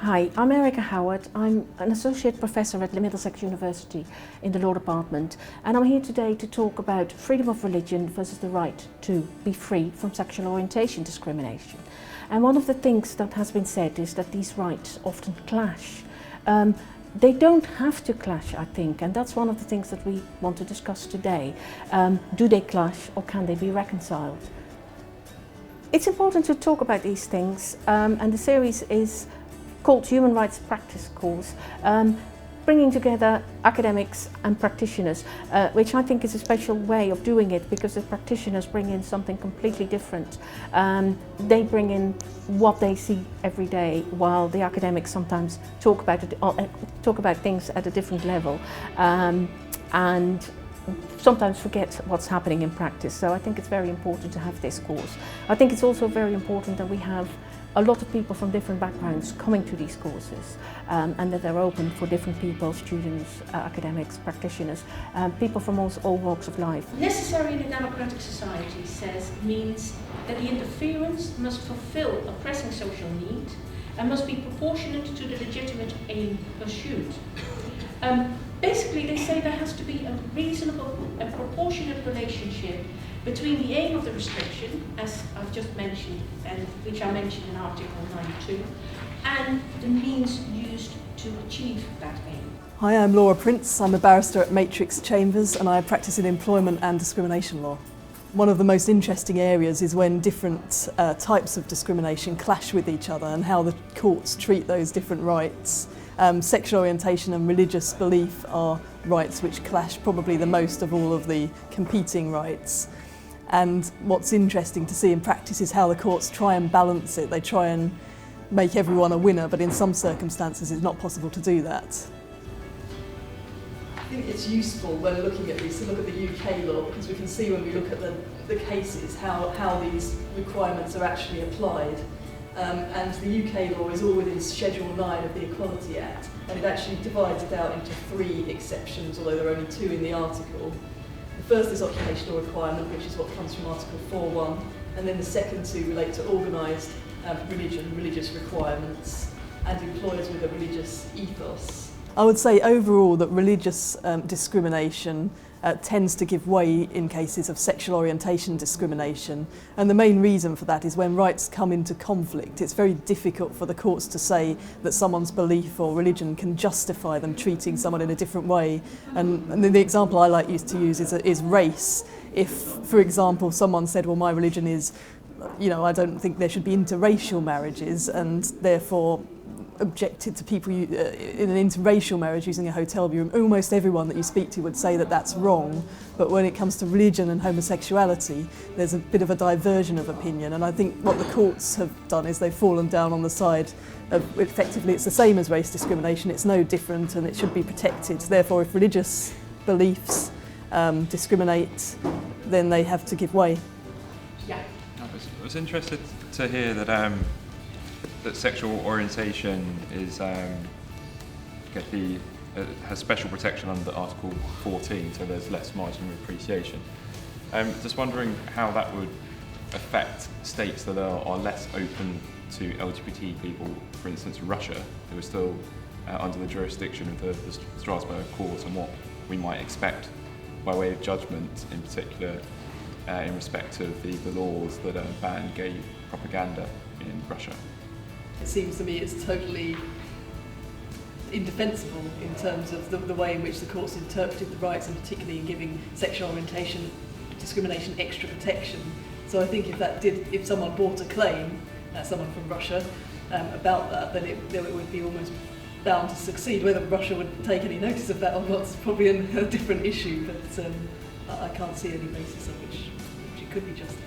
Hi, I'm Erica Howard. I'm an Associate Professor at the Middlesex University in the Law Department, and I'm here today to talk about freedom of religion versus the right to be free from sexual orientation discrimination. And one of the things that has been said is that these rights often clash. They don't have to clash, I think, and that's one of the things that we want to discuss today. Do they clash or can they be reconciled? It's important to talk about these things, and the series is called Human Rights Practice Course, bringing together academics and practitioners, which I think is a special way of doing it because the practitioners bring in something completely different. They bring in what they see every day, while the academics sometimes talk about things at a different level and sometimes forget what's happening in practice. So I think it's very important to have this course. I think it's also very important that we have a lot of people from different backgrounds coming to these courses, and that they're open for different people, students, academics, practitioners, people from all walks of life. Necessary in a democratic society means that the interference must fulfill a pressing social need and must be proportionate to the legitimate aim pursued. Basically, they say there has to be a reasonable and proportionate relationship between the aim of the restriction, as I've just mentioned, and which I mentioned in Article 92, and the means used to achieve that aim. Hi, I'm Laura Prince. I'm a barrister at Matrix Chambers and I practice in employment and discrimination law. One of the most interesting areas is when different types of discrimination clash with each other and how the courts treat those different rights. Sexual orientation and religious belief are rights which clash probably the most of all of the competing rights. And what's interesting to see in practice is how the courts try and balance it. They try and make everyone a winner, but in some circumstances it's not possible to do that. I think it's useful when looking at these to look at the UK law, because we can see when we look at the cases how these requirements are actually applied. And the UK law is all within Schedule 9 of the Equality Act, and it actually divides it out into 3 exceptions, although there are only 2 in the article. The first is occupational requirement, which is what comes from Article 4.1, and then the second 2 relate to organised religious requirements, and employers with a religious ethos. I would say overall that religious discrimination tends to give way in cases of sexual orientation discrimination, and the main reason for that is when rights come into conflict, it's very difficult for the courts to say that someone's belief or religion can justify them treating someone in a different way. And the example I like to use is race. If, for example, someone said, well, my religion is, I don't think there should be interracial marriages, and therefore objected to people in an interracial marriage using a hotel room, almost everyone that you speak to would say that that's wrong. But when it comes to religion and homosexuality, there's a bit of a diversion of opinion, and I think what the courts have done is they've fallen down on the side of effectively it's the same as race discrimination, it's no different and it should be protected. Therefore, if religious beliefs discriminate, then they have to give way. Yeah. I was interested to hear that that sexual orientation is has special protection under Article 14, so there's less margin of appreciation. Just wondering how that would affect states that are less open to LGBT people, for instance Russia, who are still under the jurisdiction of the Strasbourg Court, and what we might expect by way of judgment, in particular in respect of the laws that ban gay propaganda in Russia. It seems to me it's totally indefensible in terms of the way in which the courts interpreted the rights, and particularly in giving sexual orientation discrimination extra protection. So I think if someone brought a claim, someone from Russia, about that, then it would be almost bound to succeed. Whether Russia would take any notice of that or not is probably a different issue, but I can't see any basis on which it could be justified.